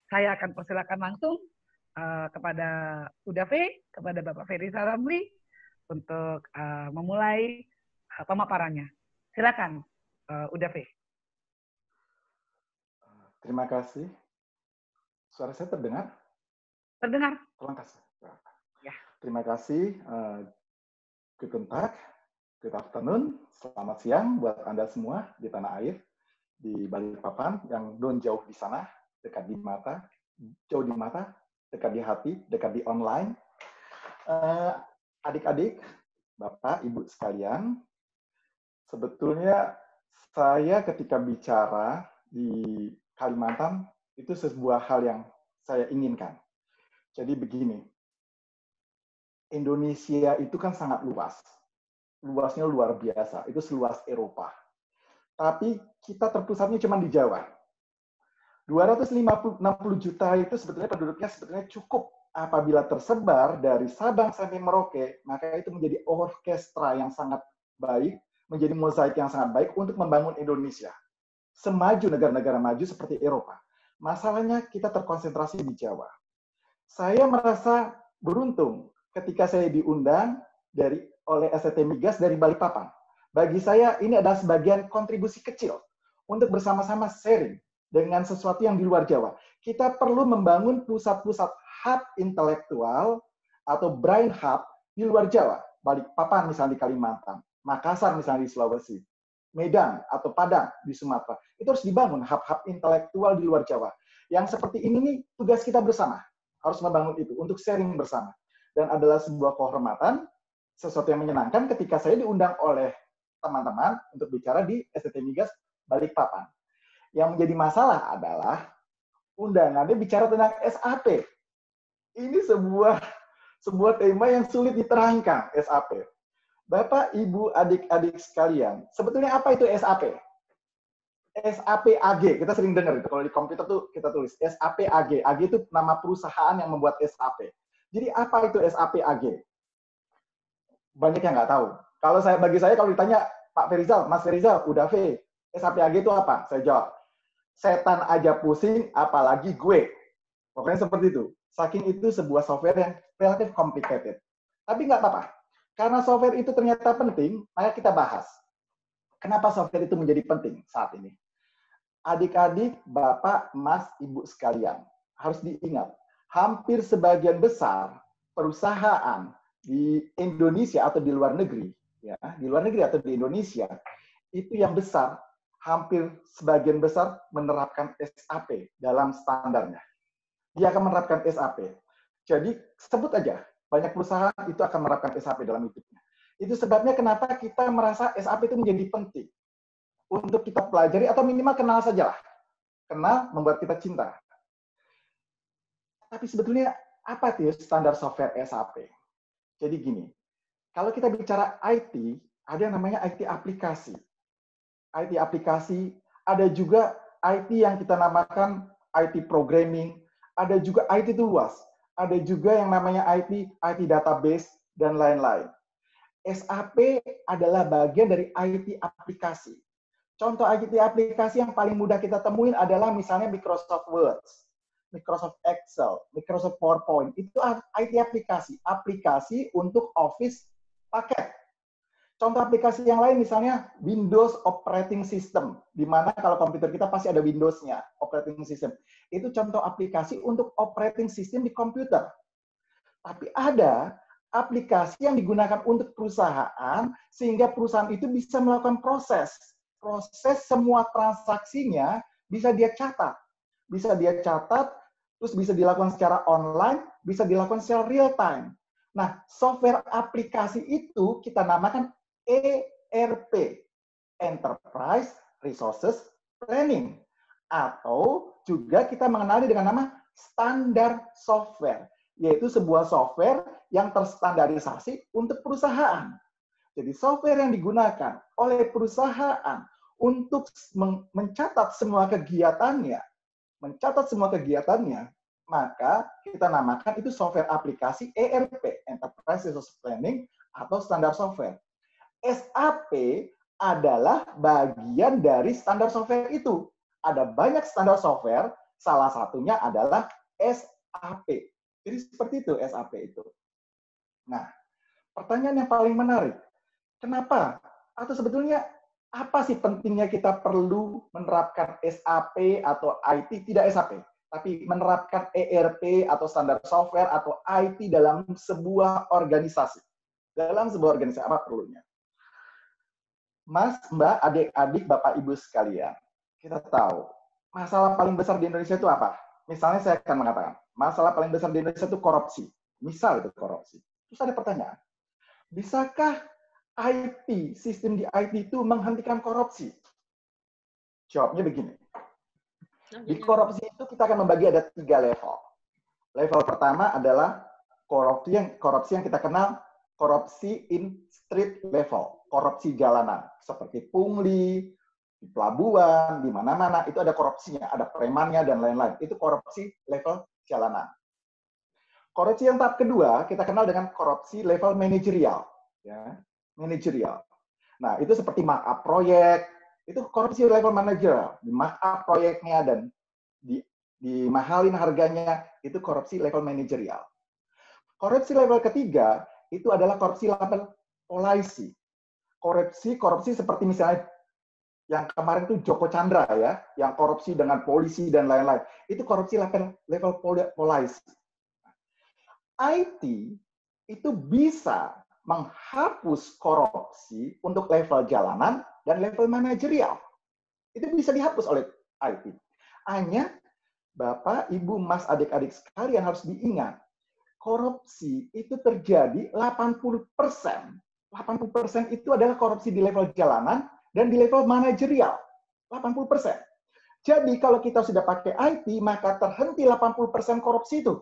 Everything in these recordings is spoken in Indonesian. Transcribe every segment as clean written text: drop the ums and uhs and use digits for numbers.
saya akan persilakan langsung kepada Udafe, kepada Bapak Ferry Saramli untuk memulai pemaparannya. Silakan, Udafe. Terima kasih. Suara saya terdengar? Terdengar. Terima kasih. Ya. Terima kasih. Guten Tag, good afternoon, selamat siang buat Anda semua di tanah air, di Balikpapan, yang non jauh di sana, dekat di mata, jauh di mata, dekat di hati, dekat di online. Adik-adik, Bapak, Ibu sekalian, sebetulnya saya ketika bicara di Kalimantan, itu sebuah hal yang saya inginkan. Jadi begini, Indonesia itu kan sangat luas. Luasnya luar biasa, itu seluas Eropa. Tapi kita terpusatnya cuma di Jawa. 260 juta itu sebetulnya penduduknya sebetulnya cukup apabila tersebar dari Sabang sampai Merauke, maka itu menjadi orkestra yang sangat baik, menjadi mozaik yang sangat baik untuk membangun Indonesia. Semaju negara-negara maju seperti Eropa. Masalahnya kita terkonsentrasi di Jawa. Saya merasa beruntung ketika saya diundang oleh STT Migas dari Balikpapan. Bagi saya ini adalah sebagian kontribusi kecil untuk bersama-sama sharing dengan sesuatu yang di luar Jawa. Kita perlu membangun pusat-pusat hub intelektual atau brain hub di luar Jawa. Balikpapan misalnya di Kalimantan, Makassar misalnya di Sulawesi, Medan atau Padang di Sumatera. Itu harus dibangun hub-hub intelektual di luar Jawa. Yang seperti ini nih tugas kita bersama. Harus membangun itu untuk sharing bersama. Dan adalah sebuah kehormatan, sesuatu yang menyenangkan ketika saya diundang oleh teman-teman untuk bicara di STT Migas Balikpapan. Yang menjadi masalah adalah undangannya bicara tentang SAP. Ini sebuah tema yang sulit diterangkan, SAP. Bapak, Ibu, adik-adik sekalian, sebetulnya apa itu SAP? SAP AG, kita sering dengar itu. Kalau di komputer tuh kita tulis SAP AG. AG itu nama perusahaan yang membuat SAP. Jadi apa itu SAP AG? Banyak yang nggak tahu. Bagi saya kalau ditanya Pak Ferizal, Mas Ferizal, udah SAP AG itu apa? Saya jawab, setan aja pusing, apalagi gue. Pokoknya seperti itu. Saking itu sebuah software yang relatif complicated. Tapi nggak apa-apa. Karena software itu ternyata penting, maka kita bahas. Kenapa software itu menjadi penting saat ini? Adik-adik, Bapak, Mas, Ibu sekalian, harus diingat, hampir sebagian besar perusahaan di Indonesia atau di luar negeri, ya, di luar negeri atau di Indonesia, itu yang besar, hampir sebagian besar menerapkan SAP dalam standarnya. Dia akan menerapkan SAP. Jadi, sebut aja, banyak perusahaan itu akan menerapkan SAP dalam hidupnya. Itu sebabnya kenapa kita merasa SAP itu menjadi penting untuk kita pelajari atau minimal kenal saja lah. Kenal membuat kita cinta. Tapi sebetulnya apa itu standar software SAP? Jadi gini, kalau kita bicara IT, ada yang namanya IT aplikasi. IT aplikasi, ada juga IT yang kita namakan IT programming, ada juga IT itu luas. Ada juga yang namanya IT database, dan lain-lain. SAP adalah bagian dari IT aplikasi. Contoh IT aplikasi yang paling mudah kita temuin adalah misalnya Microsoft Word, Microsoft Excel, Microsoft PowerPoint. Itu IT aplikasi. Aplikasi untuk Office paket. Contoh aplikasi yang lain misalnya Windows Operating System. Di mana kalau komputer kita pasti ada Windows-nya, Operating System. Itu contoh aplikasi untuk operating system di komputer. Tapi ada aplikasi yang digunakan untuk perusahaan sehingga perusahaan itu bisa melakukan proses semua transaksinya bisa dia catat. Bisa dia catat, terus bisa dilakukan secara online, bisa dilakukan secara real time. Nah, software aplikasi itu kita namakan ERP, Enterprise Resources Planning. Atau juga kita mengenali dengan nama standar software, yaitu sebuah software yang terstandarisasi untuk perusahaan. Jadi software yang digunakan oleh perusahaan untuk mencatat semua kegiatannya, maka kita namakan itu software aplikasi ERP, Enterprise Resource Planning, atau standar software. SAP adalah bagian dari standar software itu. Ada banyak standar software, Salah satunya adalah SAP. Jadi seperti itu SAP itu. Nah, pertanyaan yang paling menarik, kenapa? Atau sebetulnya apa sih pentingnya kita perlu menerapkan SAP atau IT, tidak SAP, tapi menerapkan ERP atau standar software atau IT dalam sebuah organisasi. Dalam sebuah organisasi, apa perlunya? Mas, Mbak, adik-adik, Bapak, Ibu sekalian, kita tahu masalah paling besar di Indonesia itu apa? Misalnya saya akan mengatakan, masalah paling besar di Indonesia itu korupsi. Misal itu korupsi. Terus ada pertanyaan, bisakah IT, sistem di IT itu menghentikan korupsi? Jawabnya begini. Di korupsi itu kita akan membagi ada 3 level. Level pertama adalah korupsi yang kita kenal korupsi in street level, korupsi jalanan, seperti pungli, di pelabuhan, di mana-mana, itu ada korupsinya, ada premannya, dan lain-lain. Itu korupsi level jalanan. Korupsi yang tahap kedua, kita kenal dengan korupsi level manajerial. Ya, manajerial. Nah, itu seperti markup proyek, itu korupsi level manajerial. Di markup proyeknya dan dimahalin harganya, itu korupsi level manajerial. Korupsi level ketiga, itu adalah korupsi level polisi. Korupsi seperti misalnya yang kemarin itu Joko Chandra ya, yang korupsi dengan polisi dan lain-lain. Itu korupsi level polisi. IT itu bisa menghapus korupsi untuk level jalanan dan level manajerial. Itu bisa dihapus oleh IT. Hanya Bapak, Ibu, Mas, adik-adik sekalian harus diingat, korupsi itu terjadi 80%. 80% itu adalah korupsi di level jalanan dan di level manajerial. 80%. Jadi kalau kita sudah pakai IT, maka terhenti 80% korupsi itu.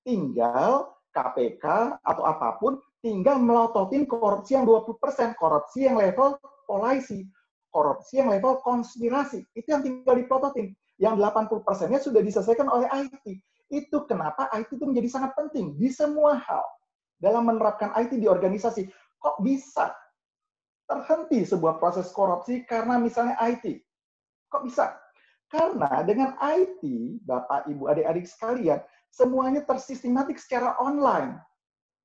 Tinggal KPK atau apapun, tinggal melototin korupsi yang 20%. Korupsi yang level polisi. Korupsi yang level konspirasi. Itu yang tinggal dipelototin. Yang 80%-nya sudah diselesaikan oleh IT. Itu kenapa IT itu menjadi sangat penting di semua hal. Dalam menerapkan IT di organisasi, kok bisa terhenti sebuah proses korupsi karena misalnya IT? Kok bisa? Karena dengan IT, Bapak, Ibu, adik-adik sekalian, semuanya tersistematik secara online.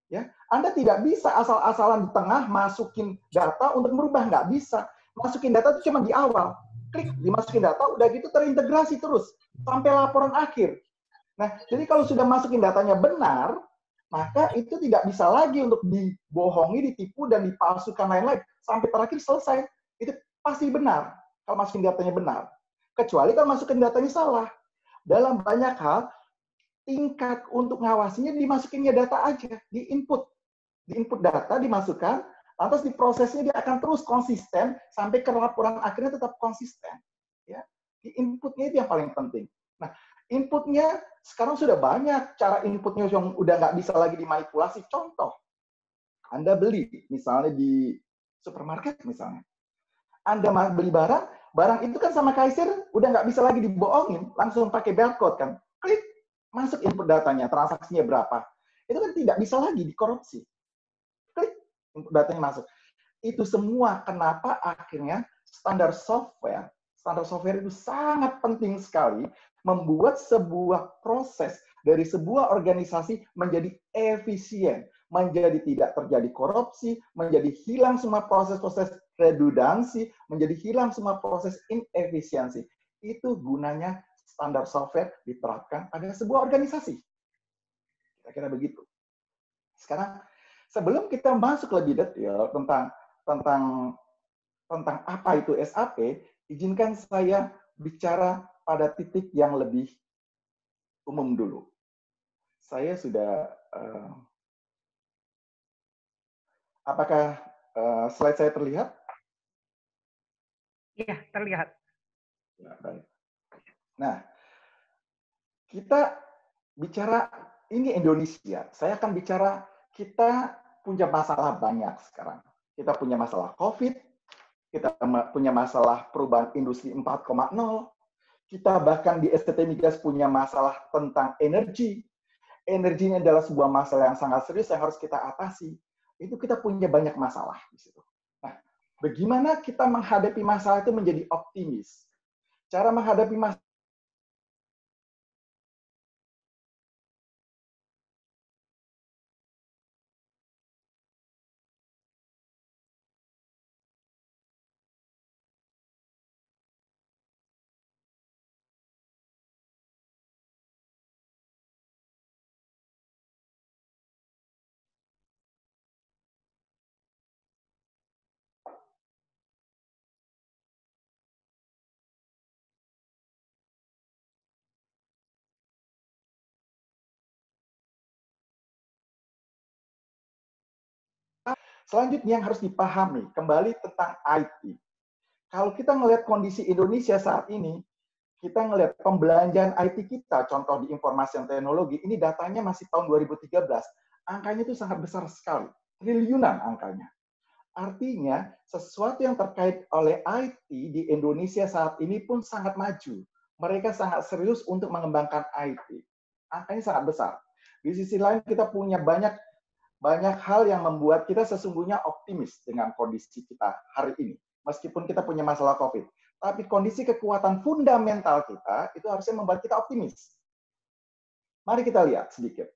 Ya, Anda tidak bisa asal-asalan di tengah masukin data untuk merubah, nggak bisa. Masukin data itu cuma di awal. Klik, dimasukin data, udah gitu terintegrasi terus sampai laporan akhir. Nah, jadi kalau sudah masukin datanya benar, maka itu tidak bisa lagi untuk dibohongi, ditipu, dan dipalsukan lain-lain. Sampai terakhir selesai. Itu pasti benar kalau masukin datanya benar. Kecuali kalau masukin datanya salah. Dalam banyak hal, tingkat untuk ngawasinya dimasukinnya data aja, di input. Di input data, dimasukkan, lantas di prosesnya dia akan terus konsisten, sampai ke laporan akhirnya tetap konsisten. Ya, di inputnya itu yang paling penting. Nah, inputnya sekarang sudah banyak cara inputnya yang udah nggak bisa lagi dimanipulasi. Contoh, Anda beli misalnya di supermarket misalnya, Anda beli barang itu kan sama kasir udah nggak bisa lagi dibohongin, langsung pakai barcode kan, klik, masuk input datanya, transaksinya berapa, itu kan tidak bisa lagi dikorupsi. Klik, input datanya masuk. Itu semua kenapa akhirnya standar software itu sangat penting sekali membuat sebuah proses dari sebuah organisasi menjadi efisien, menjadi tidak terjadi korupsi, menjadi hilang semua proses-proses redundansi, menjadi hilang semua proses inefisiensi. Itu gunanya standar software diterapkan pada sebuah organisasi. Kira-kira begitu. Sekarang, sebelum kita masuk lebih detail tentang apa itu SAP, izinkan saya bicara pada titik yang lebih umum dulu. Saya sudah, apakah slide saya terlihat? Iya, terlihat. Ya, baik. Nah, kita bicara, ini Indonesia. Saya akan bicara, kita punya masalah banyak sekarang. Kita punya masalah COVID, kita punya masalah perubahan industri 4.0, kita bahkan di STT Migas punya masalah tentang energi. Energinya adalah sebuah masalah yang sangat serius yang harus kita atasi. Itu kita punya banyak masalah di situ. Nah, bagaimana kita menghadapi masalah itu menjadi optimis? Cara menghadapi masalah Selanjutnya yang harus dipahami kembali tentang IT. Kalau kita ngelihat kondisi Indonesia saat ini, kita ngelihat pembelanjaan IT kita, contoh di informasi dan teknologi, ini datanya masih tahun 2013. Angkanya itu sangat besar sekali, triliunan angkanya. Artinya, sesuatu yang terkait oleh IT di Indonesia saat ini pun sangat maju. Mereka sangat serius untuk mengembangkan IT. Angkanya sangat besar. Di sisi lain, kita punya banyak hal yang membuat kita sesungguhnya optimis dengan kondisi kita hari ini. Meskipun kita punya masalah COVID. Tapi kondisi kekuatan fundamental kita itu harusnya membuat kita optimis. Mari kita lihat sedikit.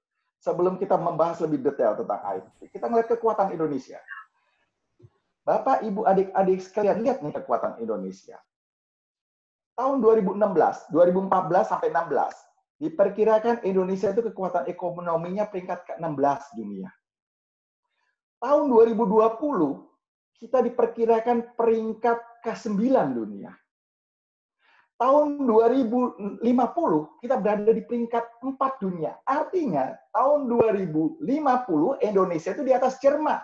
Sebelum kita membahas lebih detail tentang IT, kita melihat kekuatan Indonesia. Bapak, Ibu, adik-adik sekalian, lihat nih kekuatan Indonesia. Tahun 2016, 2014 sampai 16, diperkirakan Indonesia itu kekuatan ekonominya peringkat ke-16 dunia. Tahun 2020, kita diperkirakan peringkat ke-9 dunia. Tahun 2050, kita berada di peringkat 4 dunia. Artinya, tahun 2050, Indonesia itu di atas Jerman.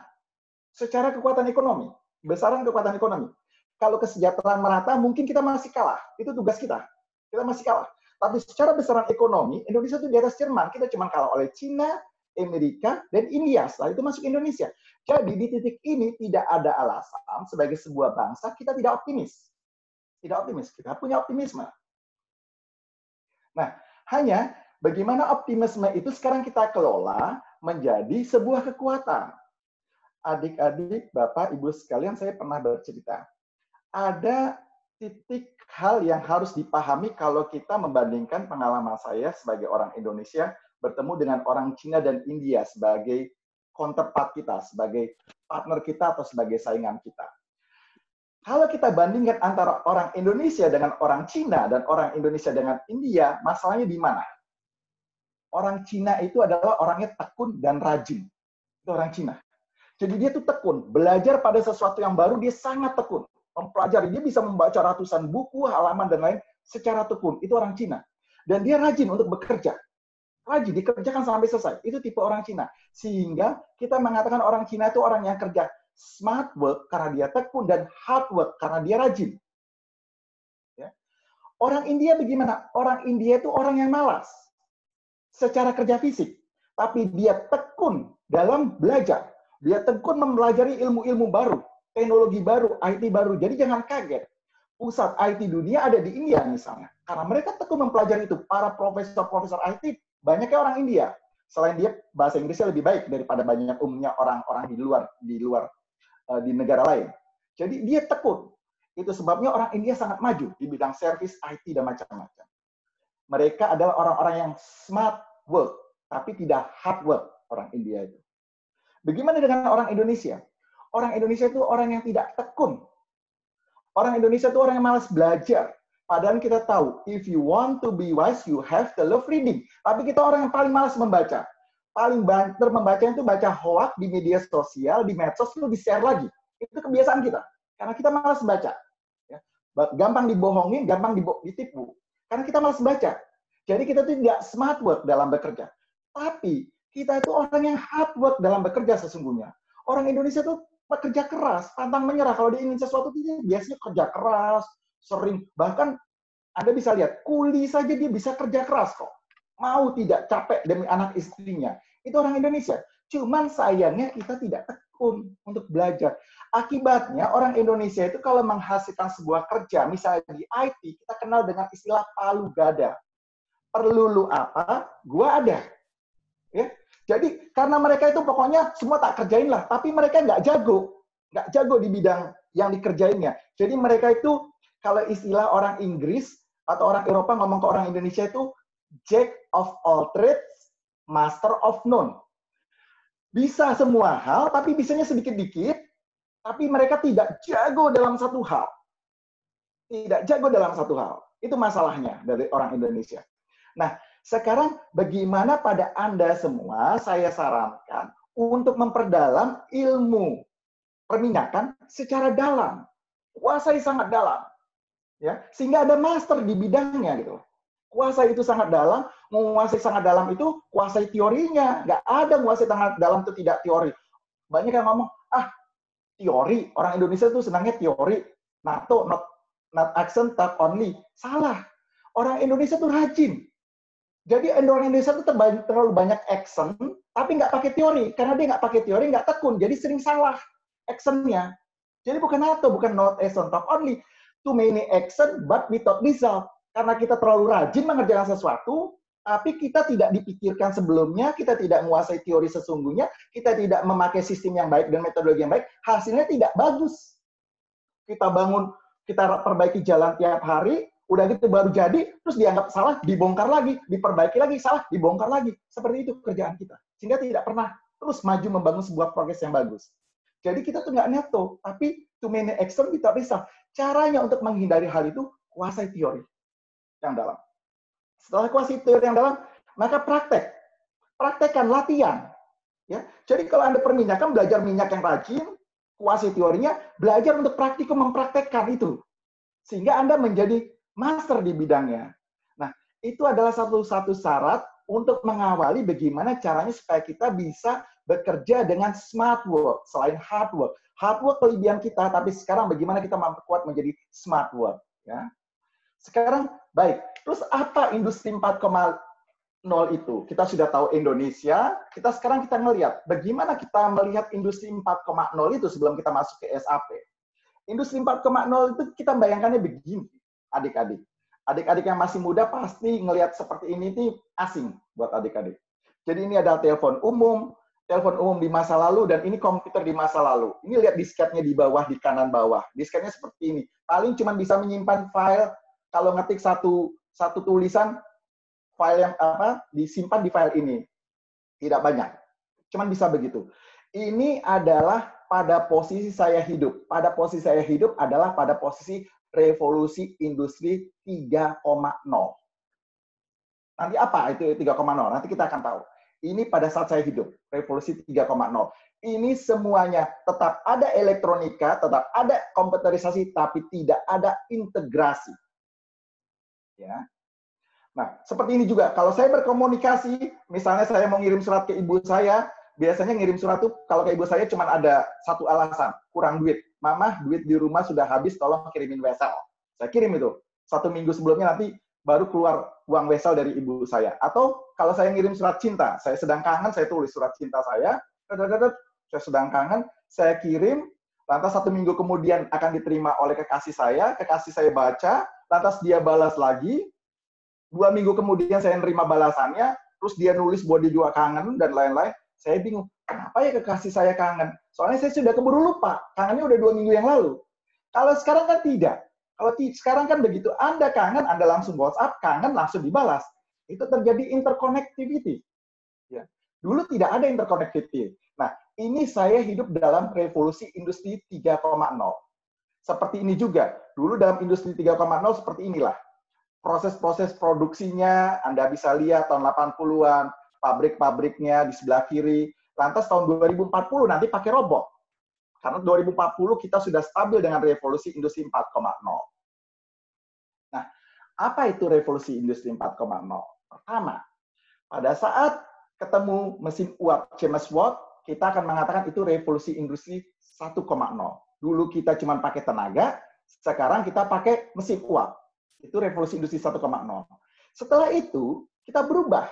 Secara kekuatan ekonomi, besaran kekuatan ekonomi. Kalau kesejahteraan merata, mungkin kita masih kalah. Itu tugas kita. Kita masih kalah. Tapi secara besaran ekonomi, Indonesia itu di atas Jerman. Kita cuma kalah oleh Cina, Amerika, dan India. Setelah itu masuk Indonesia. Jadi di titik ini tidak ada alasan sebagai sebuah bangsa kita tidak optimis. Tidak optimis. Kita punya optimisme. Nah, hanya bagaimana optimisme itu sekarang kita kelola menjadi sebuah kekuatan. Adik-adik, Bapak, Ibu sekalian, saya pernah bercerita. Ada titik hal yang harus dipahami kalau kita membandingkan pengalaman saya sebagai orang Indonesia bertemu dengan orang Cina dan India sebagai counterpart kita, sebagai partner kita atau sebagai saingan kita. Kalau kita bandingkan antara orang Indonesia dengan orang Cina dan orang Indonesia dengan India, masalahnya di mana? Orang Cina itu adalah orangnya tekun dan rajin. Itu orang Cina. Jadi dia tuh tekun, belajar pada sesuatu yang baru, dia sangat tekun. Mempelajari, dia bisa membaca ratusan buku, halaman, dan lain secara tekun. Itu orang Cina. Dan dia rajin untuk bekerja. Rajin, dikerjakan sampai selesai. Itu tipe orang Cina. Sehingga kita mengatakan orang Cina itu orang yang kerja smart work karena dia tekun, dan hard work karena dia rajin. Ya. Orang India bagaimana? Orang India itu orang yang malas secara kerja fisik. Tapi dia tekun dalam belajar. Dia tekun mempelajari ilmu-ilmu baru, teknologi baru, IT baru. Jadi jangan kaget. Pusat IT dunia ada di India misalnya. Karena mereka tekun mempelajari itu. Para profesor-profesor IT, banyaknya orang India. Selain dia, bahasa Inggrisnya lebih baik daripada banyak umumnya orang-orang di negara lain. Jadi dia tekun. Itu sebabnya orang India sangat maju di bidang service, IT, dan macam-macam. Mereka adalah orang-orang yang smart work, tapi tidak hard work, orang India itu. Bagaimana dengan orang Indonesia? Orang Indonesia itu orang yang tidak tekun. Orang Indonesia itu orang yang malas belajar. Padahal kita tahu, if you want to be wise, you have to love reading. Tapi kita orang yang paling malas membaca. Paling banter membaca itu baca hoax di media sosial, di medsos, itu di-share lagi. Itu kebiasaan kita. Karena kita malas baca. Gampang dibohongin, gampang ditipu. Karena kita malas baca. Jadi kita tuh tidak smart work dalam bekerja. Tapi kita itu orang yang hard work dalam bekerja sesungguhnya. Orang Indonesia itu pekerja keras, pantang menyerah. Kalau dia ingin sesuatu, dia biasanya kerja keras, sering. Bahkan Anda bisa lihat, kuli saja dia bisa kerja keras kok. Mau tidak capek demi anak istrinya. Itu orang Indonesia. Cuman sayangnya kita tidak tekun untuk belajar. Akibatnya orang Indonesia itu kalau menghasilkan sebuah kerja, misalnya di IT, kita kenal dengan istilah palu gada. Perlu lu apa, gua ada. Ya, jadi karena mereka itu pokoknya semua tak kerjain lah, tapi mereka nggak jago di bidang yang dikerjainnya. Jadi mereka itu kalau istilah orang Inggris atau orang Eropa ngomong ke orang Indonesia itu jack of all trades, master of none. Bisa semua hal, tapi bisanya sedikit-dikit, tapi mereka tidak jago dalam satu hal. Tidak jago dalam satu hal. Itu masalahnya dari orang Indonesia. Nah, sekarang bagaimana pada Anda semua saya sarankan untuk memperdalam ilmu perminyakan secara dalam. Kuasai sangat dalam. Ya, sehingga ada master di bidangnya gitu. Kuasai itu sangat dalam, menguasai sangat dalam itu kuasai teorinya. Nggak ada menguasai sangat dalam itu tidak teori. Banyak yang ngomong, teori. Orang Indonesia tuh senangnya teori. NATO, not action, talk only. Salah. Orang Indonesia tuh rajin. Jadi orang Indonesia tuh terlalu banyak action, tapi nggak pakai teori. Karena dia nggak pakai teori, nggak tekun. Jadi sering salah actionnya. Jadi bukan NATO, bukan not action, talk only. Too many action, but without result. Karena kita terlalu rajin mengerjakan sesuatu, tapi kita tidak dipikirkan sebelumnya, kita tidak menguasai teori sesungguhnya, kita tidak memakai sistem yang baik dan metodologi yang baik, hasilnya tidak bagus. Kita bangun, kita perbaiki jalan tiap hari, udah gitu baru jadi, terus dianggap salah, dibongkar lagi, diperbaiki lagi, salah, dibongkar lagi. Seperti itu kerjaan kita. Sehingga tidak pernah terus maju membangun sebuah progres yang bagus. Jadi kita tuh nggak neto, tapi too many action kita bisa. Caranya untuk menghindari hal itu, kuasai teori yang dalam. Setelah kuasai teori yang dalam, maka praktek. Praktekkan, latihan. Ya. Jadi kalau Anda perminyakan, belajar minyak yang rajin, kuasai teorinya, belajar untuk praktikum mempraktekkan itu. Sehingga Anda menjadi master di bidangnya. Nah, itu adalah satu syarat untuk mengawali bagaimana caranya supaya kita bisa bekerja dengan smart work, selain hard work. Hard work kelebihan kita, tapi sekarang bagaimana kita memperkuat menjadi smart work. Ya. Sekarang, baik. Terus apa industri 4.0 itu? Kita sudah tahu Indonesia, sekarang kita ngelihat bagaimana kita melihat industri 4.0 itu sebelum kita masuk ke SAP. Industri 4.0 itu kita bayangkannya begini, adik-adik. Adik-adik yang masih muda pasti ngelihat seperti ini asing buat adik-adik. Jadi ini adalah telepon umum di masa lalu, dan ini komputer di masa lalu. Ini lihat disketnya di bawah, di kanan bawah. Disketnya seperti ini. Paling cuma bisa menyimpan file, kalau ngetik satu tulisan, file yang disimpan di file ini. Tidak banyak. Cuman bisa begitu. Ini adalah pada posisi saya hidup. Pada posisi saya hidup adalah pada posisi revolusi industri 3.0. Nanti apa itu 3.0? Nanti kita akan tahu. Ini pada saat saya hidup, revolusi 3.0. Ini semuanya tetap ada elektronika, tetap ada komputerisasi, tapi tidak ada integrasi. Ya. Nah, seperti ini juga. Kalau saya berkomunikasi, misalnya saya mau ngirim surat ke ibu saya, biasanya ngirim surat tuh kalau ke ibu saya cuma ada satu alasan, kurang duit. Mama, duit di rumah sudah habis, tolong kirimin wesel. Saya kirim itu. 1 minggu sebelumnya nanti baru keluar uang wesel dari ibu saya. Atau kalau saya ngirim surat cinta, saya sedang kangen, saya tulis surat cinta saya sedang kangen, saya kirim, lantas 1 minggu kemudian akan diterima oleh kekasih saya baca, lantas dia balas lagi, 2 minggu kemudian saya nerima balasannya, terus dia nulis bahwa dia juga kangen, dan lain-lain. Saya bingung, kenapa ya kekasih saya kangen? Soalnya saya sudah keburu lupa, kangennya udah 2 minggu yang lalu. Kalau sekarang kan tidak. Kalau sekarang kan begitu, Anda kangen, Anda langsung WhatsApp, kangen, langsung dibalas. Itu terjadi interconnectivity. Ya. Dulu tidak ada interconnectivity. Nah, ini saya hidup dalam revolusi industri 3.0. Seperti ini juga. Dulu dalam industri 3.0 seperti inilah. Proses-proses produksinya, Anda bisa lihat tahun 80-an, pabrik-pabriknya di sebelah kiri. Lantas tahun 2040 nanti pakai robot. Karena 2040 kita sudah stabil dengan revolusi industri 4.0. Nah, apa itu revolusi industri 4.0? Pertama, pada saat ketemu mesin uap James Watt, kita akan mengatakan itu revolusi industri 1.0. Dulu kita cuma pakai tenaga, sekarang kita pakai mesin uap. Itu revolusi industri 1.0. Setelah itu, kita berubah.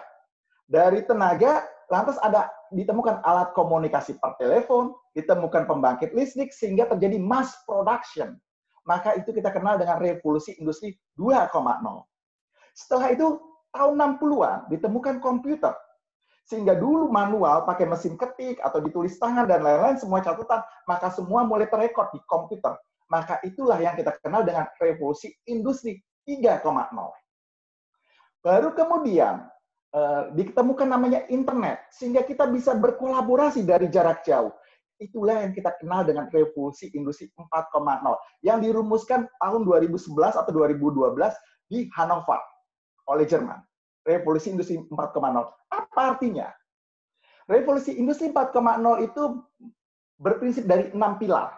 Dari tenaga, lantas ditemukan alat komunikasi per telepon, ditemukan pembangkit listrik, sehingga terjadi mass production. Maka itu kita kenal dengan revolusi industri 2.0. Setelah itu, tahun 60-an, ditemukan komputer. Sehingga dulu manual, pakai mesin ketik, atau ditulis tangan, dan lain-lain, semua catatan, maka semua mulai terekod di komputer. Maka itulah yang kita kenal dengan revolusi industri 3.0. Baru kemudian, ditemukan namanya internet, sehingga kita bisa berkolaborasi dari jarak jauh. Itulah yang kita kenal dengan revolusi industri 4.0, yang dirumuskan tahun 2011 atau 2012 di Hannover oleh Jerman. Revolusi industri 4.0. Apa artinya? Revolusi industri 4.0 itu berprinsip dari 6 pilar.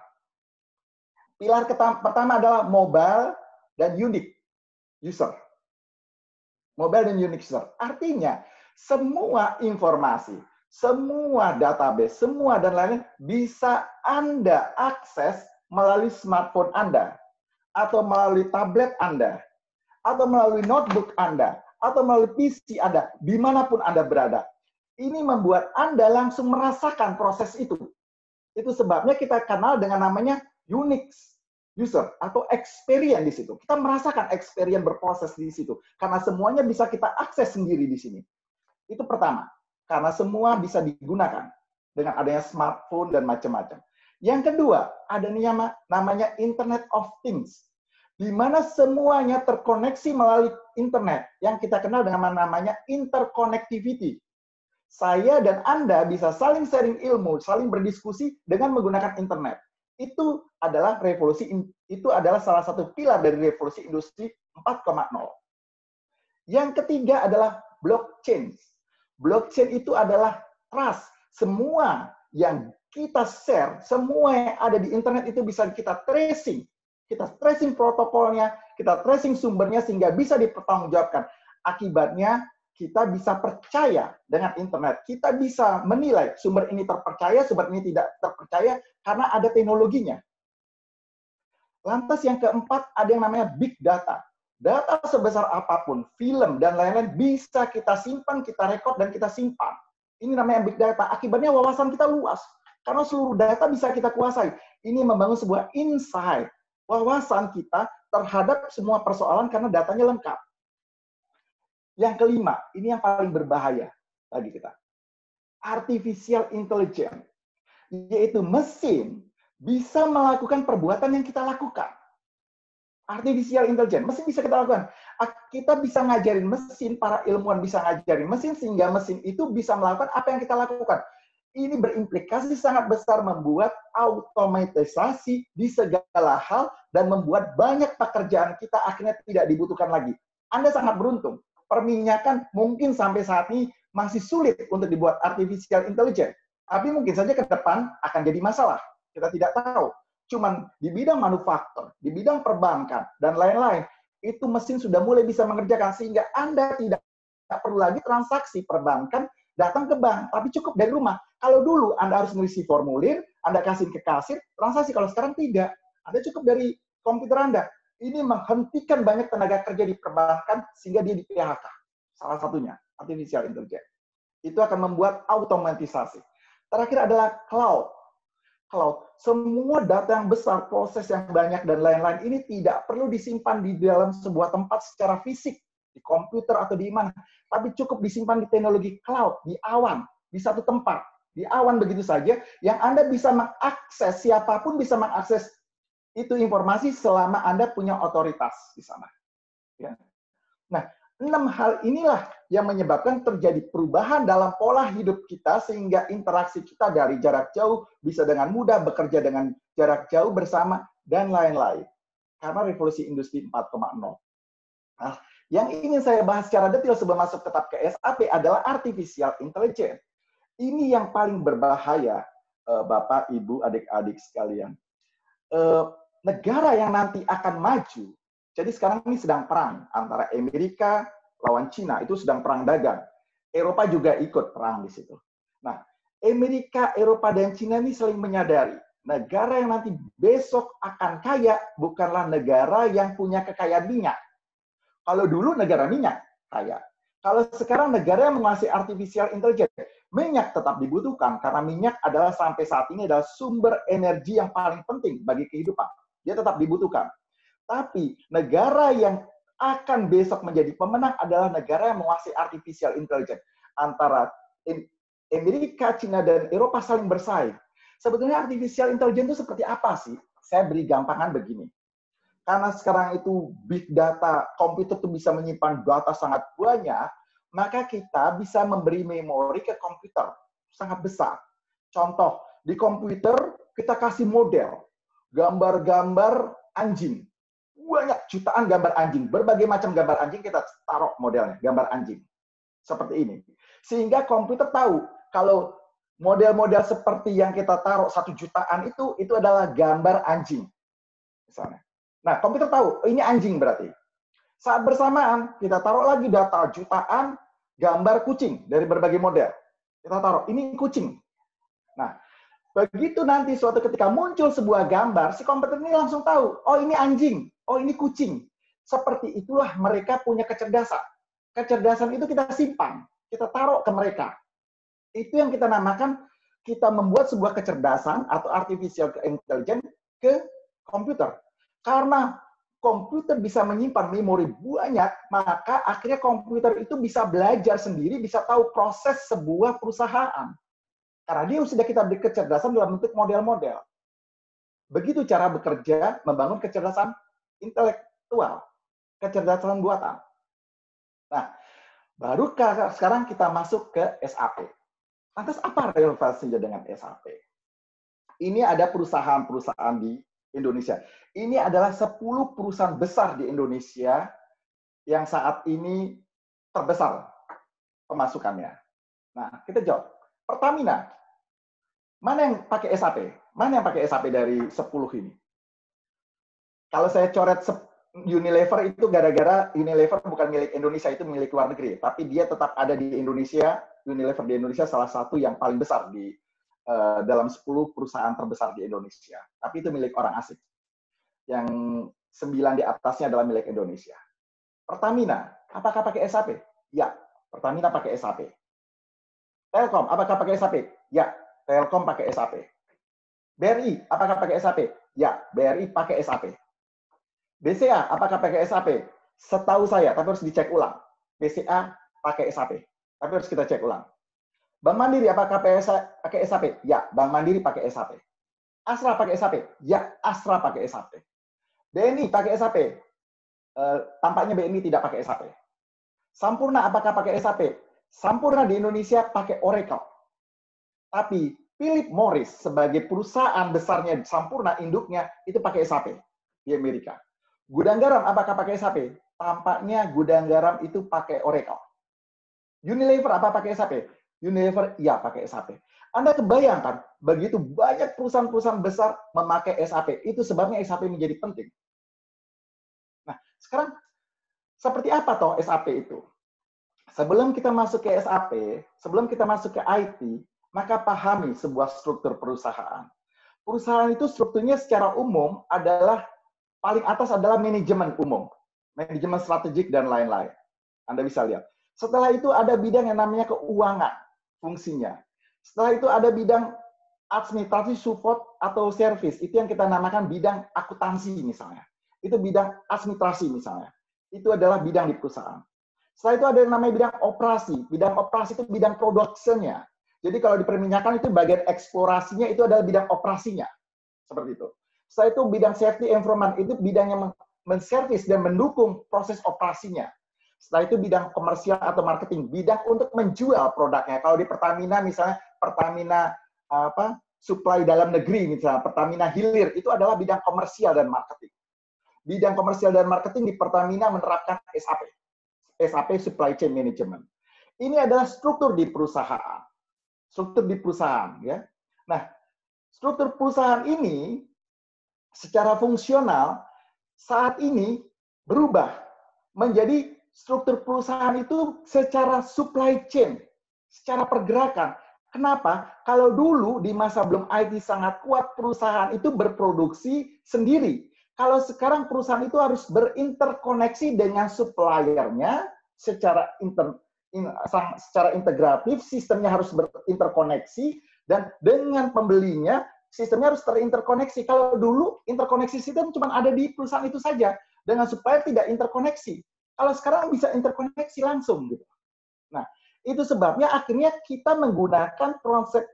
Pilar pertama adalah mobile dan unique user. Mobile dan unique user. Artinya, semua informasi, semua database, semua dan lain-lain bisa Anda akses melalui smartphone Anda, atau melalui tablet Anda, atau melalui notebook Anda, atau melalui PC Anda, dimanapun Anda berada. Ini membuat Anda langsung merasakan proses itu. Itu sebabnya kita kenal dengan namanya unique user atau experience di situ. Kita merasakan experience berproses di situ. Karena semuanya bisa kita akses sendiri di sini. Itu pertama. Karena semua bisa digunakan dengan adanya smartphone dan macam-macam. Yang kedua, ada namanya Internet of Things, di mana semuanya terkoneksi melalui internet, yang kita kenal dengan namanya interconnectivity. Saya dan Anda bisa saling sharing ilmu, saling berdiskusi dengan menggunakan internet. Itu adalah salah satu pilar dari revolusi industri 4.0. Yang ketiga adalah blockchain. Blockchain itu adalah trust. Semua yang kita share, semua yang ada di internet itu bisa kita tracing. Kita tracing protokolnya, kita tracing sumbernya sehingga bisa dipertanggungjawabkan. Akibatnya kita bisa percaya dengan internet. Kita bisa menilai sumber ini terpercaya, sumber ini tidak terpercaya karena ada teknologinya. Lantas yang keempat ada yang namanya big data. Data sebesar apapun, film dan lain-lain bisa kita simpan, kita rekod dan kita simpan. Ini namanya big data. Akibatnya wawasan kita luas. Karena seluruh data bisa kita kuasai. Ini membangun sebuah insight. Wawasan kita terhadap semua persoalan karena datanya lengkap. Yang kelima, ini yang paling berbahaya bagi kita. Artificial intelligence. Yaitu mesin bisa melakukan perbuatan yang kita lakukan. Artificial intelligence, mesin bisa kita lakukan. Kita bisa ngajarin mesin, para ilmuwan bisa ngajarin mesin, sehingga mesin itu bisa melakukan apa yang kita lakukan. Ini berimplikasi sangat besar membuat automatisasi di segala hal dan membuat banyak pekerjaan kita akhirnya tidak dibutuhkan lagi. Anda sangat beruntung. Perminyakan mungkin sampai saat ini masih sulit untuk dibuat artificial intelligence. Tapi mungkin saja ke depan akan jadi masalah. Kita tidak tahu. Cuman di bidang manufaktur, di bidang perbankan, dan lain-lain, itu mesin sudah mulai bisa mengerjakan sehingga Anda tidak perlu lagi transaksi perbankan datang ke bank, tapi cukup dari rumah. Kalau dulu Anda harus mengisi formulir, Anda kasih ke kasir, transaksi. Kalau sekarang tidak. Anda cukup dari komputer Anda. Ini menghentikan banyak tenaga kerja di perbankan sehingga dia di PHK. Salah satunya, artificial intelligence. Itu akan membuat automatisasi. Terakhir adalah cloud. Cloud. Semua data yang besar, proses yang banyak, dan lain-lain ini tidak perlu disimpan di dalam sebuah tempat secara fisik, di komputer atau di mana, tapi cukup disimpan di teknologi cloud, di awan, di satu tempat. Di awan begitu saja, yang Anda bisa mengakses, siapapun bisa mengakses itu informasi selama Anda punya otoritas di sana. Ya. Nah, 6 hal inilah yang menyebabkan terjadi perubahan dalam pola hidup kita sehingga interaksi kita dari jarak jauh bisa dengan mudah bekerja dengan jarak jauh bersama dan lain-lain. Karena revolusi industri 4.0. Nah, yang ingin saya bahas secara detail sebelum masuk tetap ke SAP adalah artificial intelligence. Ini yang paling berbahaya, Bapak, Ibu, adik-adik sekalian. Negara yang nanti akan maju, jadi sekarang ini sedang perang antara Amerika lawan Cina, itu sedang perang dagang. Eropa juga ikut perang di situ. Nah, Amerika, Eropa, dan Cina ini saling menyadari negara yang nanti besok akan kaya bukanlah negara yang punya kekayaan minyak. Kalau dulu negara minyak kaya. Kalau sekarang negara yang menguasai artificial intelligence, minyak tetap dibutuhkan karena minyak adalah sampai saat ini adalah sumber energi yang paling penting bagi kehidupan. Dia tetap dibutuhkan. Tapi negara yang akan besok menjadi pemenang adalah negara yang menguasai artificial intelligence. Antara Amerika, Cina, dan Eropa saling bersaing. Sebetulnya artificial intelligence itu seperti apa sih? Saya beri gampangan begini. Karena sekarang itu big data, komputer itu bisa menyimpan data sangat banyak, maka kita bisa memberi memori ke komputer sangat besar. Contoh, di komputer kita kasih model, gambar-gambar anjing. Banyak jutaan gambar anjing, berbagai macam gambar anjing kita taruh modelnya, gambar anjing. Seperti ini. Sehingga komputer tahu kalau model-model seperti yang kita taruh 1 jutaan itu adalah gambar anjing. Misalnya. Nah, komputer tahu, ini anjing berarti. Saat bersamaan, kita taruh lagi data jutaan gambar kucing dari berbagai model. Kita taruh, ini kucing. Nah, begitu nanti suatu ketika muncul sebuah gambar, si komputer ini langsung tahu, oh ini anjing, oh ini kucing. Seperti itulah mereka punya kecerdasan. Kecerdasan itu kita simpan, kita taruh ke mereka. Itu yang kita namakan, kita membuat sebuah kecerdasan atau artificial intelligence ke komputer. Karena komputer bisa menyimpan memori banyak, maka akhirnya komputer itu bisa belajar sendiri, bisa tahu proses sebuah perusahaan. Karena dia sudah kita beri kecerdasan dalam bentuk model-model. Begitu cara bekerja, membangun kecerdasan intelektual, kecerdasan buatan. Nah, baru sekarang kita masuk ke SAP. Lantas apa relevansinya dengan SAP? Ini ada perusahaan-perusahaan di Indonesia. Ini adalah 10 perusahaan besar di Indonesia yang saat ini terbesar pemasukannya. Nah, kita jawab. Pertamina. Mana yang pakai SAP? Mana yang pakai SAP dari 10 ini? Kalau saya coret Unilever itu gara-gara Unilever bukan milik Indonesia, itu milik luar negeri. Tapi dia tetap ada di Indonesia. Unilever di Indonesia salah satu yang paling besar di dalam 10 perusahaan terbesar di Indonesia. Tapi itu milik orang asing. Yang 9 di atasnya adalah milik Indonesia. Pertamina, apakah pakai SAP? Ya, Pertamina pakai SAP. Telkom, apakah pakai SAP? Ya, Telkom pakai SAP. BRI, apakah pakai SAP? Ya, BRI pakai SAP. BCA, apakah pakai SAP? Setahu saya, tapi harus dicek ulang. BCA pakai SAP, tapi harus kita cek ulang. Bank Mandiri, apakah pakai SAP? Ya, Bank Mandiri pakai SAP. Astra pakai SAP? Ya, Astra pakai SAP. BNI pakai SAP? Tampaknya BNI tidak pakai SAP. Sampurna apakah pakai SAP? Sampurna di Indonesia pakai Oracle. Tapi Philip Morris sebagai perusahaan besarnya Sampurna, induknya, itu pakai SAP di Amerika. Gudang Garam apakah pakai SAP? Tampaknya Gudang Garam itu pakai Oracle. Unilever apa pakai SAP? Unilever ya pakai SAP. Anda kebayangkan, begitu banyak perusahaan-perusahaan besar memakai SAP. Itu sebabnya SAP menjadi penting. Nah, sekarang seperti apa toh SAP itu? Sebelum kita masuk ke SAP, sebelum kita masuk ke IT, maka pahami sebuah struktur perusahaan. Perusahaan itu strukturnya secara umum adalah, paling atas adalah manajemen umum, manajemen strategik dan lain-lain. Anda bisa lihat. Setelah itu ada bidang yang namanya keuangan, fungsinya. Setelah itu ada bidang administrasi support atau service, itu yang kita namakan bidang akuntansi misalnya. Itu bidang administrasi misalnya. Itu adalah bidang di perusahaan. Setelah itu ada yang namanya bidang operasi. Bidang operasi itu bidang production-nya. Jadi kalau di perminyakan itu bagian eksplorasinya itu adalah bidang operasinya. Seperti itu. Setelah itu bidang safety environment, itu bidang yang menservis dan mendukung proses operasinya. Setelah itu bidang komersial atau marketing, bidang untuk menjual produknya. Kalau di Pertamina misalnya, Pertamina supply dalam negeri misalnya, Pertamina Hilir, itu adalah bidang komersial dan marketing. Bidang komersial dan marketing di Pertamina menerapkan SAP. SAP Supply Chain Management. Ini adalah struktur di perusahaan. Struktur di perusahaan, ya. Nah, struktur perusahaan ini secara fungsional saat ini berubah menjadi struktur perusahaan itu secara supply chain, secara pergerakan. Kenapa? Kalau dulu di masa belum IT sangat kuat, perusahaan itu berproduksi sendiri. Kalau sekarang perusahaan itu harus berinterkoneksi dengan suppliernya secara integratif, sistemnya harus berinterkoneksi, dan dengan pembelinya, sistemnya harus terinterkoneksi. Kalau dulu interkoneksi sistem cuma ada di perusahaan itu saja, dengan supplier tidak interkoneksi. Kalau sekarang bisa interkoneksi langsung gitu. Nah, itu sebabnya akhirnya kita menggunakan konsep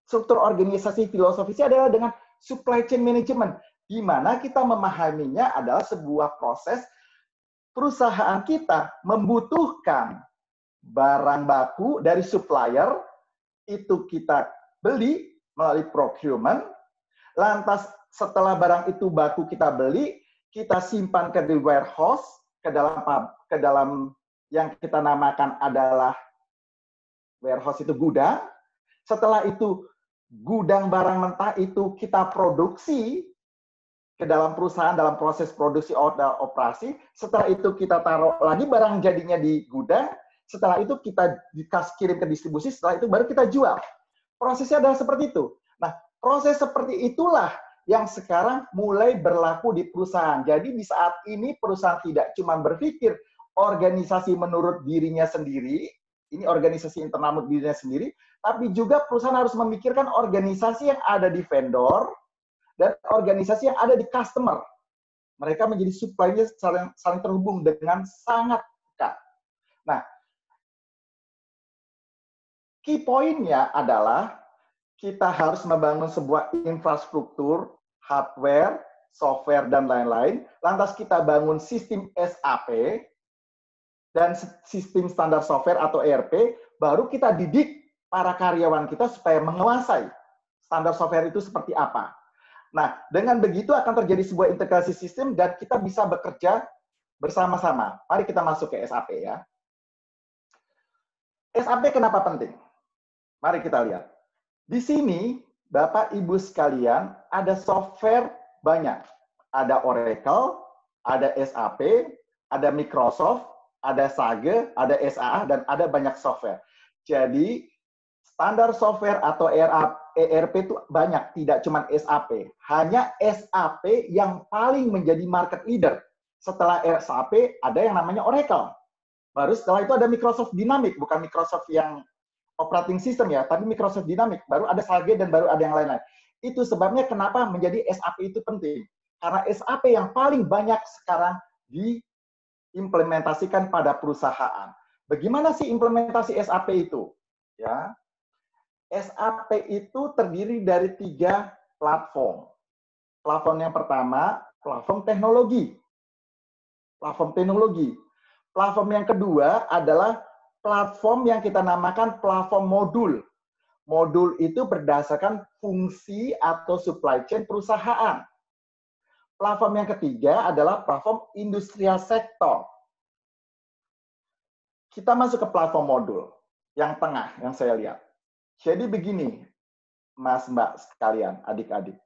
struktur organisasi filosofisnya adalah dengan supply chain management, di mana kita memahaminya adalah sebuah proses perusahaan kita membutuhkan barang baku dari supplier, itu kita beli melalui procurement, lantas setelah barang itu baku kita beli, kita simpan ke di warehouse, ke dalam yang kita namakan adalah warehouse itu gudang. Setelah itu gudang barang mentah itu kita produksi ke dalam perusahaan dalam proses produksi operasi. Setelah itu kita taruh lagi barang jadinya di gudang. setelah itu kita kirim ke distribusi, setelah itu baru kita jual. Prosesnya adalah seperti itu. Nah, proses seperti itulah yang sekarang mulai berlaku di perusahaan. Jadi di saat ini perusahaan tidak cuma berpikir organisasi menurut dirinya sendiri, ini organisasi internal menurut dirinya sendiri, tapi juga perusahaan harus memikirkan organisasi yang ada di vendor dan organisasi yang ada di customer. Mereka menjadi supply-nya saling terhubung dengan sangat dekat. Nah, key point-nya adalah kita harus membangun sebuah infrastruktur, hardware, software, dan lain-lain. Lantas kita bangun sistem SAP dan sistem standar software atau ERP, baru kita didik para karyawan kita supaya menguasai standar software itu seperti apa. Nah, dengan begitu akan terjadi sebuah integrasi sistem dan kita bisa bekerja bersama-sama. Mari kita masuk ke SAP ya. SAP kenapa penting? Mari kita lihat. Di sini, Bapak Ibu sekalian, ada software banyak. Ada Oracle, ada SAP, ada Microsoft, ada Sage, ada SAA, dan ada banyak software. Jadi, standar software atau ERP itu banyak, tidak cuma SAP. Hanya SAP yang paling menjadi market leader. Setelah SAP, ada yang namanya Oracle. Baru setelah itu ada Microsoft Dynamics, bukan Microsoft yang operating system ya, tapi Microsoft Dynamics. Baru ada Sage dan baru ada yang lain-lain. Itu sebabnya kenapa menjadi SAP itu penting. Karena SAP yang paling banyak sekarang diimplementasikan pada perusahaan. Bagaimana sih implementasi SAP itu? Ya, SAP itu terdiri dari 3 platform. Platform yang pertama, platform teknologi. Platform teknologi. Platform yang kedua adalah platform yang kita namakan platform modul. Modul itu berdasarkan fungsi atau supply chain perusahaan. Platform yang ketiga adalah platform industrial sektor. Kita masuk ke platform modul yang tengah yang saya lihat. Jadi begini, Mas Mbak sekalian, adik-adik.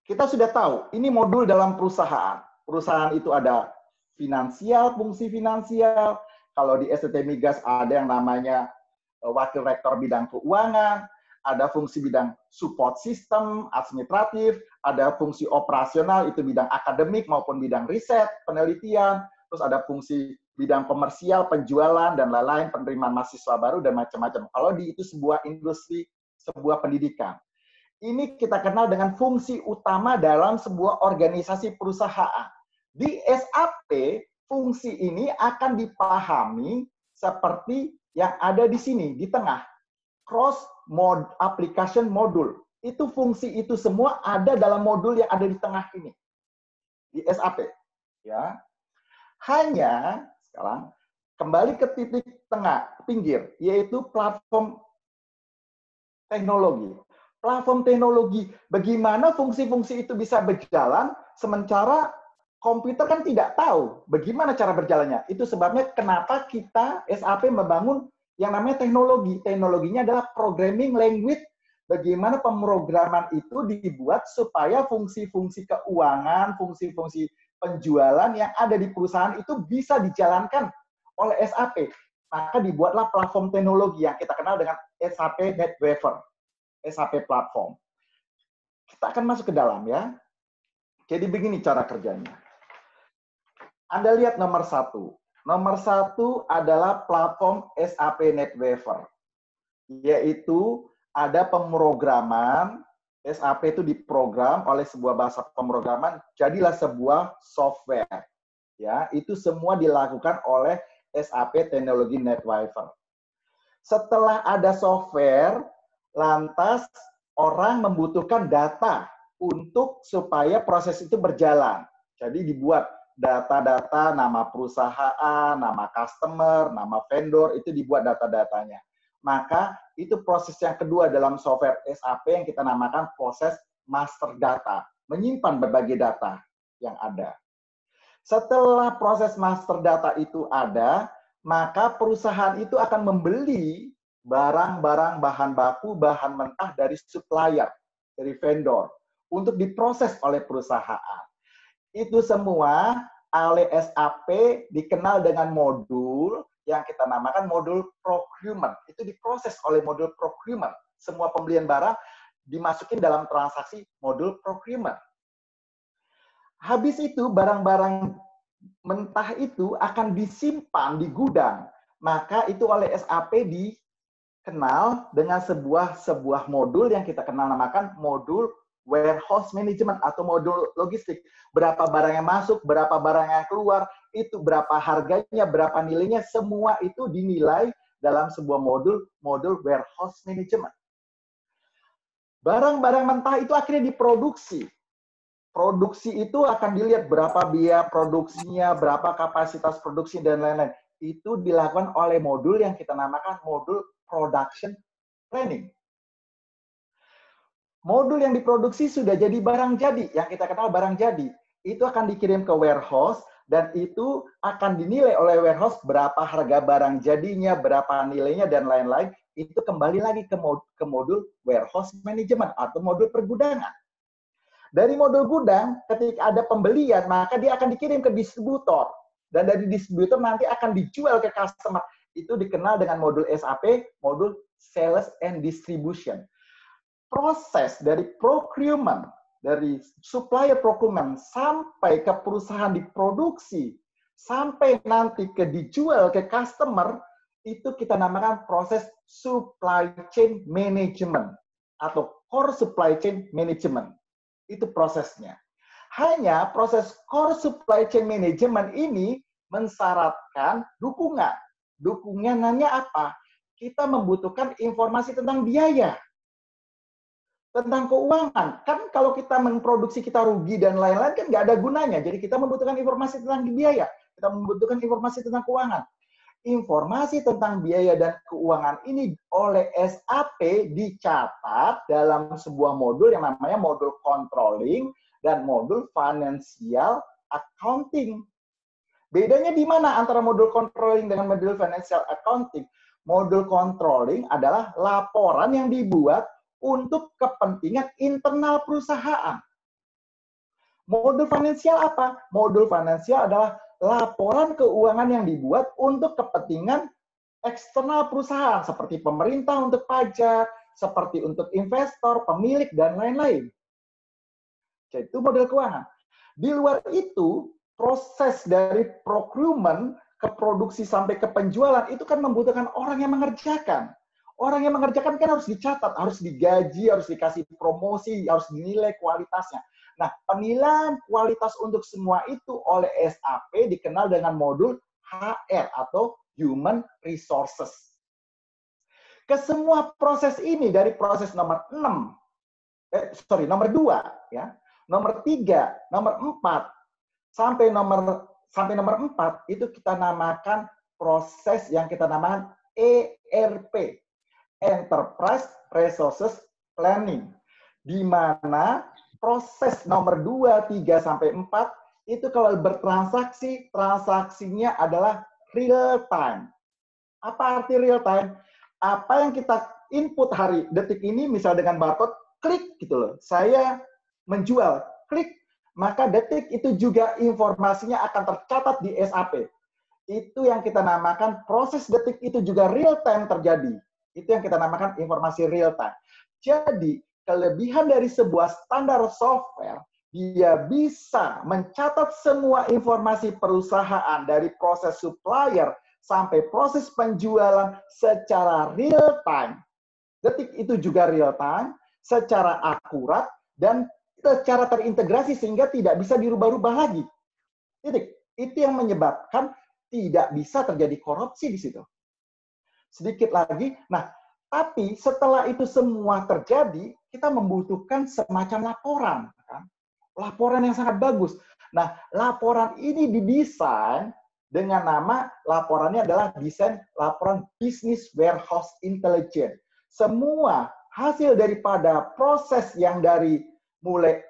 Kita sudah tahu, ini modul dalam perusahaan. Perusahaan itu ada finansial, fungsi finansial. Kalau di STT Migas ada yang namanya wakil rektor bidang keuangan, ada fungsi bidang support system, administratif, ada fungsi operasional, itu bidang akademik maupun bidang riset, penelitian, terus ada fungsi bidang komersial, penjualan, dan lain-lain, penerimaan mahasiswa baru, dan macam-macam. Kalau di itu sebuah industri, sebuah pendidikan. Ini kita kenal dengan fungsi utama dalam sebuah organisasi perusahaan. Di SAP, fungsi ini akan dipahami seperti yang ada di sini, di tengah. Cross application module. Itu fungsi itu semua ada dalam modul yang ada di tengah ini. Di SAP. Ya. Hanya, sekarang, kembali ke titik tengah, pinggir, yaitu platform teknologi. Platform teknologi, bagaimana fungsi-fungsi itu bisa berjalan, sementara komputer kan tidak tahu bagaimana cara berjalannya. Itu sebabnya kenapa kita SAP membangun yang namanya teknologi. Teknologinya adalah programming language, bagaimana pemrograman itu dibuat supaya fungsi-fungsi keuangan, fungsi-fungsi penjualan yang ada di perusahaan itu bisa dijalankan oleh SAP. Maka dibuatlah platform teknologi yang kita kenal dengan SAP NetWeaver, SAP Platform. Kita akan masuk ke dalam ya. Jadi begini cara kerjanya. Anda lihat nomor 1. Nomor 1 adalah platform SAP NetWeaver. Yaitu ada pemrograman, SAP itu diprogram oleh sebuah bahasa pemrograman, jadilah sebuah software. Ya, itu semua dilakukan oleh SAP Teknologi NetWeaver. Setelah ada software, lantas orang membutuhkan data untuk supaya proses itu berjalan. Jadi dibuat data-data nama perusahaan, nama customer, nama vendor, itu dibuat data-datanya. Maka itu proses yang kedua dalam software SAP yang kita namakan proses master data, menyimpan berbagai data yang ada. Setelah proses master data itu ada, maka perusahaan itu akan membeli barang-barang bahan baku, bahan mentah dari supplier, dari vendor, untuk diproses oleh perusahaan. Itu semua oleh SAP dikenal dengan modul, yang kita namakan modul procurement. Itu diproses oleh modul procurement. Semua pembelian barang dimasukin dalam transaksi modul procurement. Habis itu barang-barang mentah itu akan disimpan di gudang. Maka itu oleh SAP dikenal dengan sebuah modul yang kita kenal namakan modul warehouse management atau modul logistik. Berapa barang yang masuk, berapa barang yang keluar, itu berapa harganya, berapa nilainya, semua itu dinilai dalam sebuah modul warehouse management. Barang-barang mentah itu akhirnya diproduksi. Produksi itu akan dilihat berapa biaya produksinya, berapa kapasitas produksi, dan lain-lain. Itu dilakukan oleh modul yang kita namakan modul production planning. Modul yang diproduksi sudah jadi barang jadi, yang kita kenal barang jadi. Itu akan dikirim ke warehouse, dan itu akan dinilai oleh warehouse berapa harga barang jadinya, berapa nilainya, dan lain-lain. Itu kembali lagi ke modul warehouse management atau modul pergudangan. Dari modul gudang, ketika ada pembelian, maka dia akan dikirim ke distributor. Dan dari distributor nanti akan dijual ke customer. Itu dikenal dengan modul SAP, modul Sales and Distribution. Proses dari procurement, dari supplier procurement, sampai ke perusahaan diproduksi, sampai nanti ke dijual ke customer, itu kita namakan proses supply chain management atau core supply chain management. Itu prosesnya. Hanya proses core supply chain management ini mensyaratkan dukungan. Dukungannya apa? Kita membutuhkan informasi tentang biaya, tentang keuangan. Kan kalau kita memproduksi kita rugi dan lain-lain kan nggak ada gunanya. Jadi kita membutuhkan informasi tentang biaya. Kita membutuhkan informasi tentang keuangan. Informasi tentang biaya dan keuangan ini oleh SAP dicatat dalam sebuah modul yang namanya modul controlling dan modul financial accounting. Bedanya di mana antara modul controlling dengan modul financial accounting? Modul controlling adalah laporan yang dibuat untuk kepentingan internal perusahaan. Modul finansial apa? Modul finansial adalah laporan keuangan yang dibuat untuk kepentingan eksternal perusahaan, seperti pemerintah untuk pajak, seperti untuk investor, pemilik, dan lain-lain. Jadi itu model keuangan. Di luar itu, proses dari procurement ke produksi sampai ke penjualan itu kan membutuhkan orang yang mengerjakan. Orang yang mengerjakan kan harus dicatat, harus digaji, harus dikasih promosi, harus dinilai kualitasnya. Nah, penilaian kualitas untuk semua itu oleh SAP dikenal dengan modul HR atau Human Resources. Ke semua proses ini dari proses nomor 2, ya, nomor 3, nomor 4, sampai nomor 4 itu kita namakan proses yang kita namakan ERP. Enterprise Resources Planning, di mana proses nomor 2, 3, sampai 4 itu kalau bertransaksi, transaksinya adalah real time. Apa arti real time? Apa yang kita input hari, detik ini, misal dengan barcode, klik gitu loh. Saya menjual, klik. Maka detik itu juga informasinya akan tercatat di SAP. Itu yang kita namakan proses detik itu juga real time terjadi. Itu yang kita namakan informasi real time. Jadi, kelebihan dari sebuah standar software, dia bisa mencatat semua informasi perusahaan dari proses supplier sampai proses penjualan secara real time. Detik itu juga real time, secara akurat, dan secara terintegrasi sehingga tidak bisa dirubah-rubah lagi. Titik. Itu yang menyebabkan tidak bisa terjadi korupsi di situ. Sedikit lagi, nah, tapi setelah itu semua terjadi, kita membutuhkan semacam laporan. Kan? Laporan yang sangat bagus. Nah, laporan ini didesain dengan nama, laporannya adalah desain laporan Business Warehouse Intelligence. Semua hasil daripada proses yang dari mulai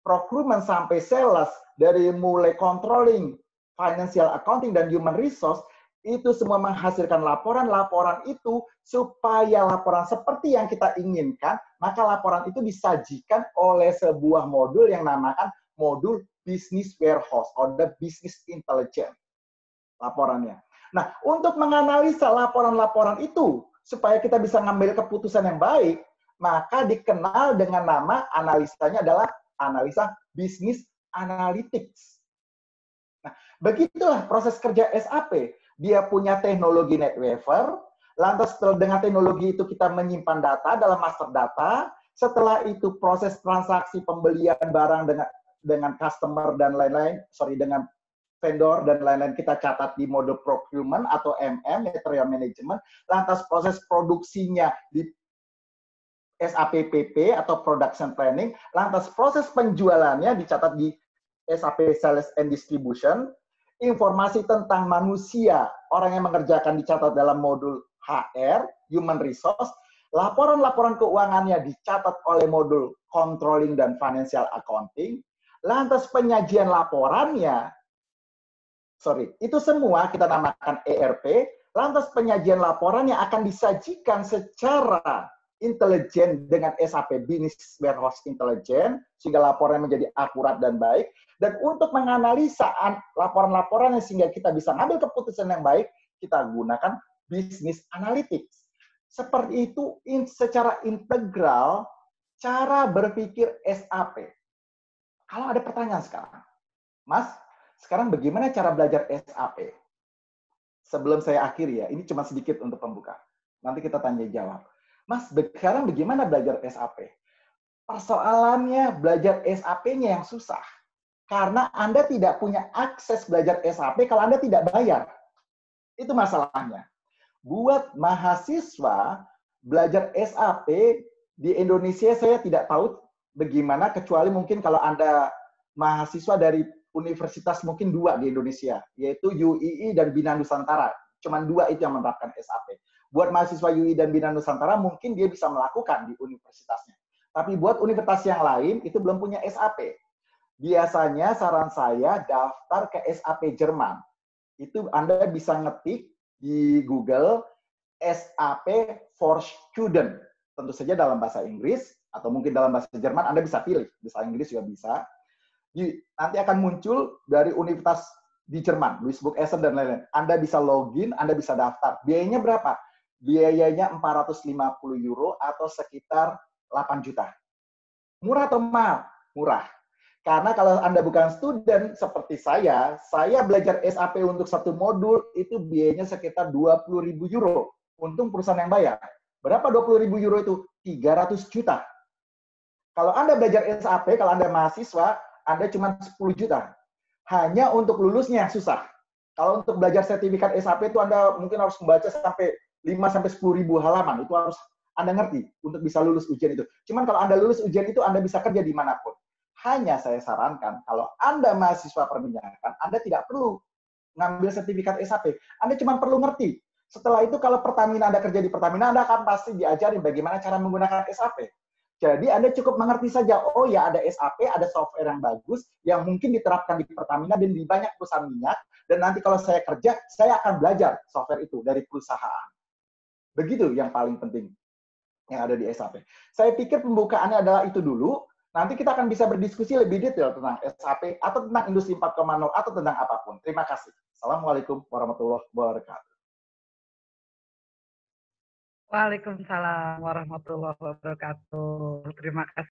procurement sampai sales, dari mulai controlling, financial accounting, dan human resource, itu semua menghasilkan laporan-laporan itu supaya laporan seperti yang kita inginkan, maka laporan itu disajikan oleh sebuah modul yang namakan modul Business Warehouse atau Business Intelligence laporannya. Nah, untuk menganalisa laporan-laporan itu, supaya kita bisa ngambil keputusan yang baik, maka dikenal dengan nama analisanya adalah analisa business analytics. Nah, begitulah proses kerja SAP. Dia punya teknologi NetWeaver, lantas dengan teknologi itu kita menyimpan data dalam master data, setelah itu proses transaksi pembelian barang dengan customer dan lain-lain, dengan vendor dan lain-lain kita catat di mode procurement atau MM, material management, lantas proses produksinya di SAP PP atau production planning, lantas proses penjualannya dicatat di SAP Sales and Distribution, informasi tentang manusia, orang yang mengerjakan dicatat dalam modul HR, Human Resource, laporan-laporan keuangannya dicatat oleh modul Controlling dan Financial Accounting, lantas penyajian laporannya, itu semua kita namakan ERP, lantas penyajian laporannya akan disajikan secara intelijen dengan SAP Business Warehouse Intelligence, sehingga laporannya menjadi akurat dan baik. Dan untuk menganalisa laporan-laporannya sehingga kita bisa ngambil keputusan yang baik, kita gunakan Business Analytics. Seperti itu secara integral cara berpikir SAP. Kalau ada pertanyaan sekarang, Mas, sekarang bagaimana cara belajar SAP? Sebelum saya akhiri ya, ini cuma sedikit untuk pembuka. Nanti kita tanya jawab. Mas, sekarang bagaimana belajar SAP? Persoalannya belajar SAP-nya yang susah. Karena Anda tidak punya akses belajar SAP kalau Anda tidak bayar. Itu masalahnya. Buat mahasiswa, belajar SAP di Indonesia saya tidak tahu bagaimana, kecuali mungkin kalau Anda mahasiswa dari universitas mungkin 2 di Indonesia, yaitu UII dan Bina Nusantara. Cuman 2 itu yang menerapkan SAP. Buat mahasiswa UI dan Bina Nusantara, mungkin dia bisa melakukan di universitasnya. Tapi buat universitas yang lain, itu belum punya SAP. Biasanya saran saya daftar ke SAP Jerman. Itu Anda bisa ngetik di Google SAP for Student. Tentu saja dalam bahasa Inggris, atau mungkin dalam bahasa Jerman, Anda bisa pilih. Bahasa Inggris juga bisa. Nanti akan muncul dari universitas di Jerman, Duisburg Essen dan lain-lain. Anda bisa login, Anda bisa daftar. Biayanya berapa? Biayanya 450 euro atau sekitar 8 juta. Murah atau mahal? Murah. Karena kalau Anda bukan student seperti saya belajar SAP untuk 1 modul itu biayanya sekitar 20.000 euro. Untung perusahaan yang bayar. Berapa 20.000 euro itu? 300 juta. Kalau Anda belajar SAP, kalau Anda mahasiswa, Anda cuma 10 juta. Hanya untuk lulusnya yang susah. Kalau untuk belajar sertifikat SAP itu Anda mungkin harus membaca sampai 5-10 ribu halaman. Itu harus Anda ngerti untuk bisa lulus ujian itu. Cuman kalau Anda lulus ujian itu, Anda bisa kerja dimanapun. Hanya saya sarankan, kalau Anda mahasiswa perminyakan, Anda tidak perlu ngambil sertifikat SAP. Anda cuma perlu ngerti. Setelah itu, kalau Pertamina Anda kerja di Pertamina, Anda akan pasti diajarin bagaimana cara menggunakan SAP. Jadi Anda cukup mengerti saja, oh ya ada SAP, ada software yang bagus, yang mungkin diterapkan di Pertamina dan di banyak perusahaan minyak, dan nanti kalau saya kerja, saya akan belajar software itu dari perusahaan. Begitu yang paling penting yang ada di SAP. Saya pikir pembukaannya adalah itu dulu, nanti kita akan bisa berdiskusi lebih detail tentang SAP, atau tentang Industri 4.0, atau tentang apapun. Terima kasih. Assalamualaikum warahmatullahi wabarakatuh. Waalaikumsalam warahmatullahi wabarakatuh. Terima kasih.